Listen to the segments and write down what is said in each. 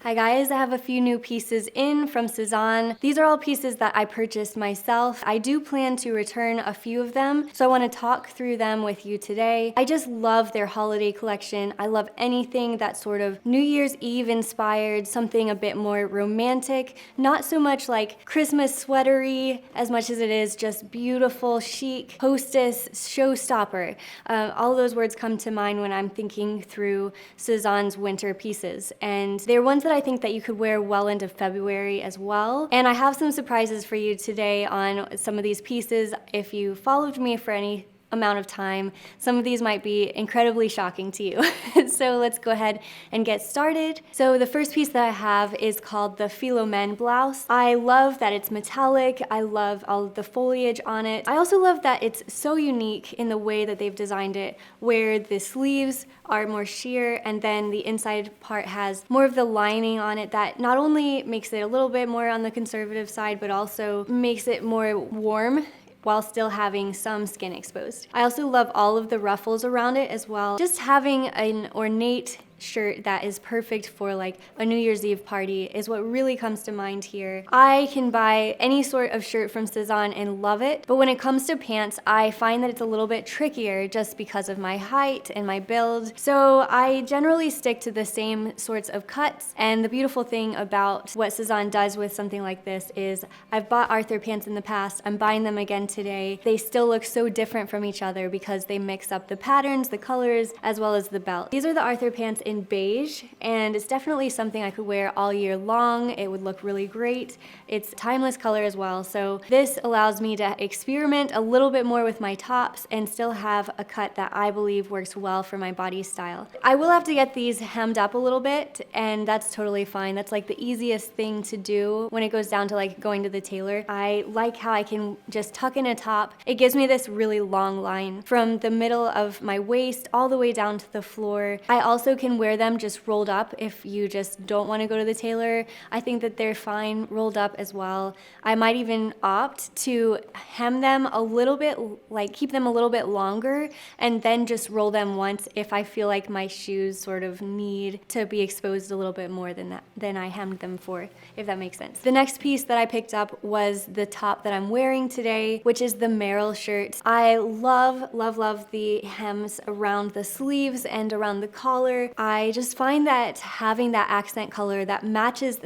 Hi guys, I have a few new pieces in from Sezane. These are all pieces that I purchased myself. I do plan to return a few of them, so I want to talk through them with you today. I just love their holiday collection. I love anything that's sort of New Year's Eve inspired, something a bit more romantic, not so much like Christmas sweatery as much as it is just beautiful, chic, hostess, showstopper. All those words come to mind when I'm thinking through Sezane's winter pieces, and they're ones that I think that you could wear well into February as well. And I have some surprises for you today on some of these pieces. If you followed me for any amount of time, some of these might be incredibly shocking to you. So let's go ahead and get started. So the first piece that I have is called the Filomene blouse. I love that it's metallic. I love all of the foliage on it. I also love that it's so unique in the way that they've designed it, where the sleeves are more sheer and then the inside part has more of the lining on it that not only makes it a little bit more on the conservative side, but also makes it more warm while still having some skin exposed. I also love all of the ruffles around it as well. Just having an ornate shirt that is perfect for like a New Year's Eve party is what really comes to mind here. I can buy any sort of shirt from Sezane and love it, but when it comes to pants, I find that it's a little bit trickier just because of my height and my build. So I generally stick to the same sorts of cuts, and the beautiful thing about what Sezane does with something like this is I've bought Arthur pants in the past, I'm buying them again today. They still look so different from each other because they mix up the patterns, the colors, as well as the belt. These are the Arthur pants in beige, and it's definitely something I could wear all year long. It would look really great. It's a timeless color as well, so this allows me to experiment a little bit more with my tops and still have a cut that I believe works well for my body style. I will have to get these hemmed up a little bit, and that's totally fine. That's like the easiest thing to do when it goes down to like going to the tailor. I like how I can just tuck in a top. It gives me this really long line from the middle of my waist all the way down to the floor. I also can wear them just rolled up if you just don't want to go to the tailor. I think that they're fine rolled up as well. I might even opt to hem them a little bit, like keep them a little bit longer, and then just roll them once if I feel like my shoes sort of need to be exposed a little bit more than I hemmed them for, if that makes sense. The next piece that I picked up was the top that I'm wearing today, which is the Meryl shirt. I love, love, love the hems around the sleeves and around the collar. I just find that having that accent color that matches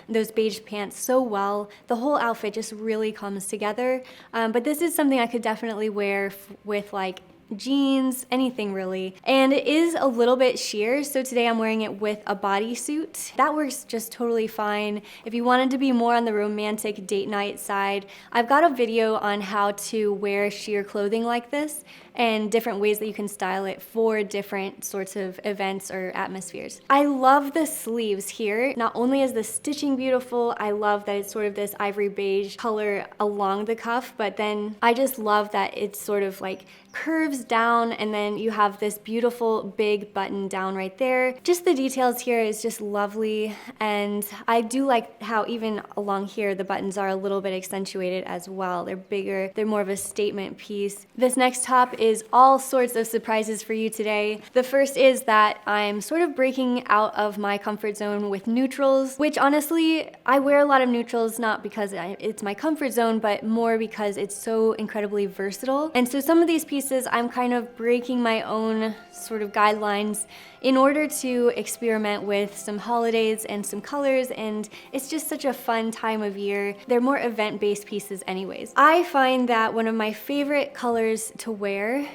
those beige pants so well, the whole outfit just really comes together. But this is something I could definitely wear with like jeans, anything really. And it is a little bit sheer, so today I'm wearing it with a bodysuit. That works just totally fine. If you wanted to be more on the romantic date night side, I've got a video on how to wear sheer clothing like this and different ways that you can style it for different sorts of events or atmospheres. I love the sleeves here. Not only is the stitching beautiful, I love that it's sort of this ivory beige color along the cuff, but then I just love that it's sort of like curves down, and then you have this beautiful big button down right there. Just the details here is just lovely, and I do like how even along here the buttons are a little bit accentuated as well. They're bigger, they're more of a statement piece. This next top is all sorts of surprises for you today. The first is that I'm sort of breaking out of my comfort zone with neutrals, which honestly, I wear a lot of neutrals not because it's my comfort zone, but more because it's so incredibly versatile. And so some of these pieces I'm kind of breaking my own sort of guidelines in order to experiment with some holidays and some colors, and it's just such a fun time of year. They're more event-based pieces anyways. I find that one of my favorite colors to wear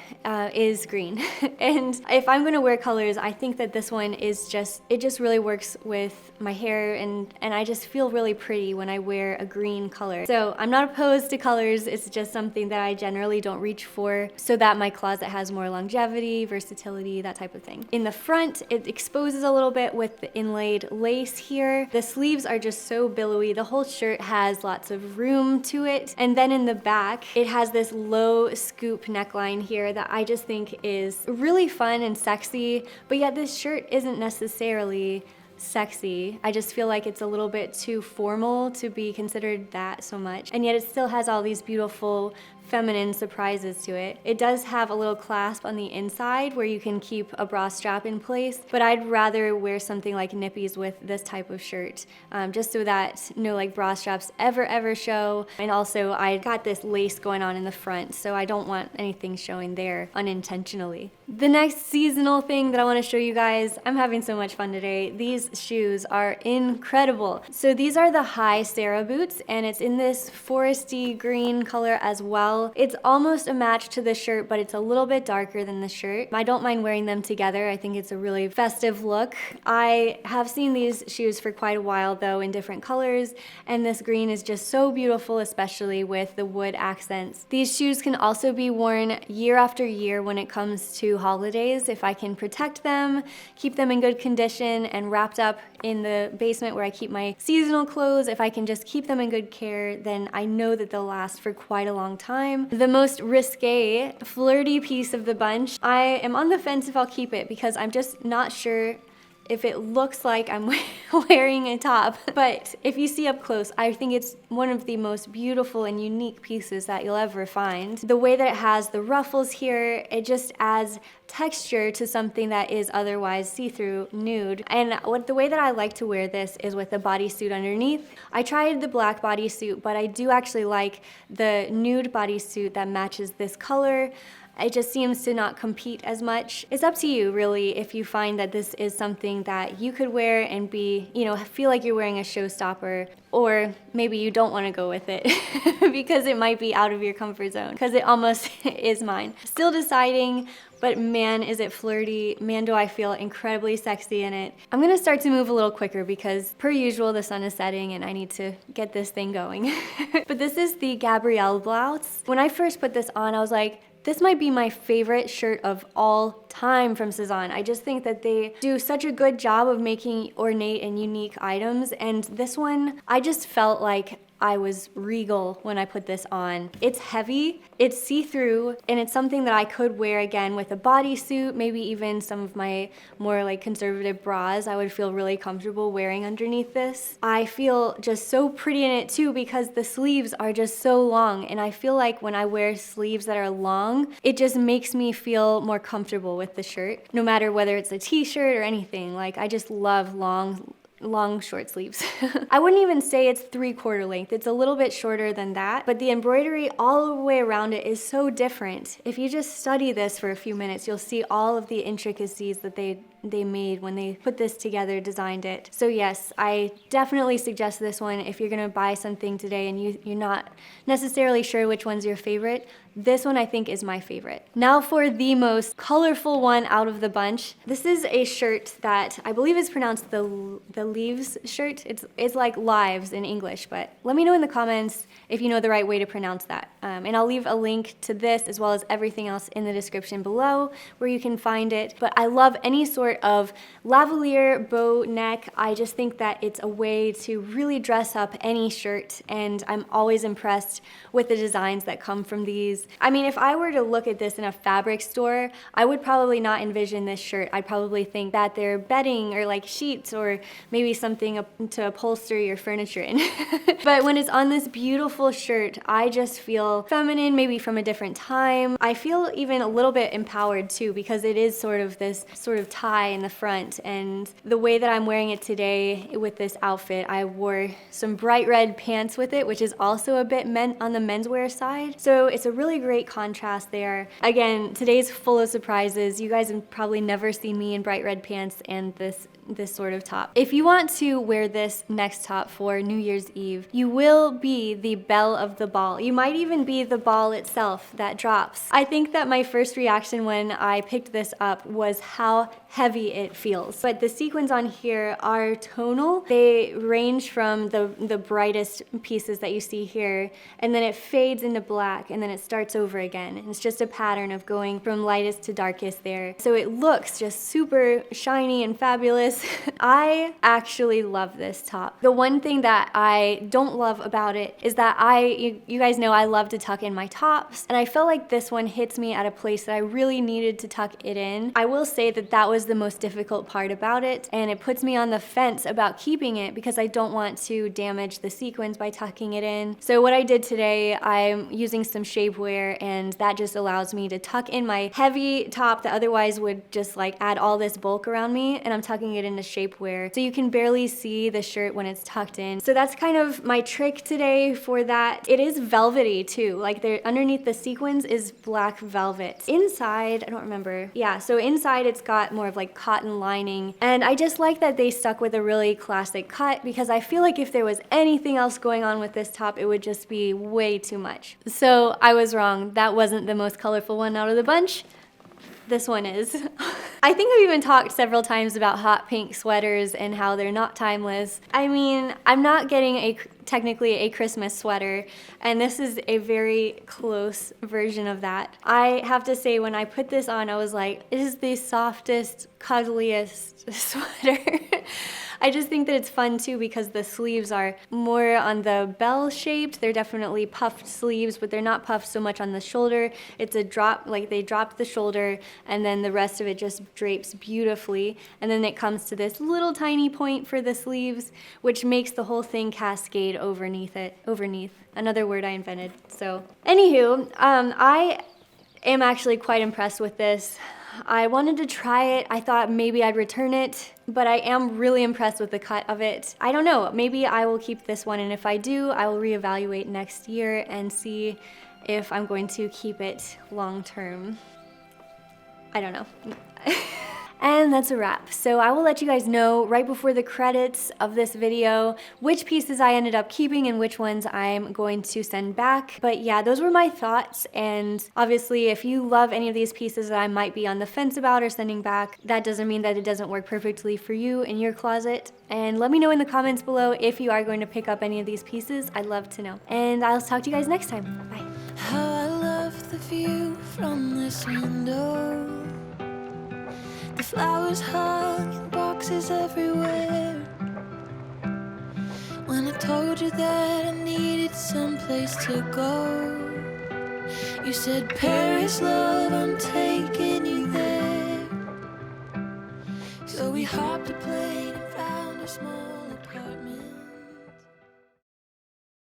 is green. And if I'm gonna wear colors, I think that this one is it just really works with my hair, and I just feel really pretty when I wear a green color. So I'm not opposed to colors, it's just something that I generally don't reach for so that my closet has more longevity, versatility, that type of thing. In the front, it exposes a little bit with the inlaid lace here. The sleeves are just so billowy. The whole shirt has lots of room to it. And then in the back, it has this low scoop neckline here that I just think is really fun and sexy, but yet this shirt isn't necessarily sexy. I just feel like it's a little bit too formal to be considered that so much. And yet it still has all these beautiful feminine surprises to it. It does have a little clasp on the inside where you can keep a bra strap in place, but I'd rather wear something like nippies with this type of shirt, just so that no like bra straps ever show. And also I got this lace going on in the front, so I don't want anything showing there unintentionally. The next seasonal thing that I want to show you guys, I'm having so much fun today. These shoes are incredible. So these are the high Sara boots, and it's in this foresty green color as well. It's almost a match to the shirt, but it's a little bit darker than the shirt. I don't mind wearing them together. I think it's a really festive look. I have seen these shoes for quite a while though in different colors, and this green is just so beautiful, especially with the wood accents. These shoes can also be worn year after year when it comes to holidays. If I can protect them, keep them in good condition and wrapped up in the basement where I keep my seasonal clothes, if I can just keep them in good care, then I know that they'll last for quite a long time. The most risque, flirty piece of the bunch, I am on the fence if I'll keep it because I'm just not sure if it looks like I'm wearing a top. But if you see up close, I think it's one of the most beautiful and unique pieces that you'll ever find. The way that it has the ruffles here, it just adds texture to something that is otherwise see-through nude. And the way that I like to wear this is with a bodysuit underneath. I tried the black bodysuit, but I do actually like the nude bodysuit that matches this color. It just seems to not compete as much. It's up to you, really, if you find that this is something that you could wear and be, feel like you're wearing a showstopper, or maybe you don't want to go with it because it might be out of your comfort zone, because it almost is mine. Still deciding, but man, is it flirty. Man, do I feel incredibly sexy in it. I'm gonna start to move a little quicker because, per usual, the sun is setting and I need to get this thing going. But this is the Gabrielle blouse. When I first put this on, I was like, this might be my favorite shirt of all time from Sezane. I just think that they do such a good job of making ornate and unique items, and this one, I just felt like I was regal when I put this on. It's heavy, it's see-through, and it's something that I could wear again with a bodysuit, maybe even some of my more like conservative bras. I would feel really comfortable wearing underneath this. I feel just so pretty in it too because the sleeves are just so long, and I feel like when I wear sleeves that are long, it just makes me feel more comfortable with the shirt, no matter whether it's a t-shirt or anything. Like, I just love long short sleeves. I wouldn't even say it's 3/4 length. It's a little bit shorter than that, but the embroidery all the way around it is so different. If you just study this for a few minutes, you'll see all of the intricacies that they made when they put this together, designed it. So yes, I definitely suggest this one if you're gonna buy something today and you're not necessarily sure which one's your favorite. This one I think is my favorite. Now for the most colorful one out of the bunch. This is a shirt that I believe is pronounced the Leaves shirt. It's like lives in English, but let me know in the comments if you know the right way to pronounce that. And I'll leave a link to this as well as everything else in the description below where you can find it. But I love any sort of lavalier bow neck. I just think that it's a way to really dress up any shirt, and I'm always impressed with the designs that come from these. I mean, if I were to look at this in a fabric store, I would probably not envision this shirt. I'd probably think that they're bedding or like sheets or maybe something to upholster your furniture in. But when it's on this beautiful shirt, I just feel feminine, maybe from a different time. I feel even a little bit empowered too, because it is sort of this sort of tie in the front, and the way that I'm wearing it today with this outfit, I wore some bright red pants with it, which is also a bit on the menswear side. So it's a really great contrast there. Again, today's full of surprises. You guys have probably never seen me in bright red pants and this sort of top. If you want to wear this next top for New Year's Eve, you will be the belle of the ball. You might even be the ball itself that drops. I think that my first reaction when I picked this up was how heavy it feels. But the sequins on here are tonal. They range from the brightest pieces that you see here, and then it fades into black, and then it starts over again. And it's just a pattern of going from lightest to darkest there. So it looks just super shiny and fabulous. I actually love this top. The one thing that I don't love about it is that you guys know I love to tuck in my tops, and I felt like this one hits me at a place that I really needed to tuck it in. I will say that that was was the most difficult part about it, and it puts me on the fence about keeping it because I don't want to damage the sequins by tucking it in. So what I did today, I'm using some shapewear, and that just allows me to tuck in my heavy top that otherwise would just like add all this bulk around me, and I'm tucking it into shapewear so you can barely see the shirt when it's tucked in. So that's kind of my trick today for that. It is velvety too, like there underneath the sequins is black velvet. Inside, I don't remember. Yeah, so inside it's got more of like cotton lining, and I just like that they stuck with a really classic cut because I feel like if there was anything else going on with this top, it would just be way too much. So I was wrong. That wasn't the most colorful one out of the bunch. This one is. I think I've even talked several times about hot pink sweaters and how they're not timeless. I mean, I'm not getting technically a Christmas sweater, and this is a very close version of that. I have to say, when I put this on, I was like, it is the softest, cuddliest sweater. I just think that it's fun too because the sleeves are more on the bell shaped. They're definitely puffed sleeves, but they're not puffed so much on the shoulder. It's a drop, like they dropped the shoulder and then the rest of it just drapes beautifully. And then it comes to this little tiny point for the sleeves, which makes the whole thing cascade overneath it. Another word I invented. So anywho, I am actually quite impressed with this. I wanted to try it. I thought maybe I'd return it, but I am really impressed with the cut of it. I don't know, maybe I will keep this one, and if I do, I will reevaluate next year and see if I'm going to keep it long term. I don't know. And that's a wrap. So I will let you guys know right before the credits of this video which pieces I ended up keeping and which ones I'm going to send back. But yeah, those were my thoughts, and obviously if you love any of these pieces that I might be on the fence about or sending back, that doesn't mean that it doesn't work perfectly for you in your closet. And let me know in the comments below if you are going to pick up any of these pieces. I'd love to know. And I'll talk to you guys next time. Bye. How I love the view from this window. The flowers hung in boxes everywhere. When I told you that I needed someplace to go, you said, Paris, love, I'm taking you there. So we hopped a plane and found a small apartment.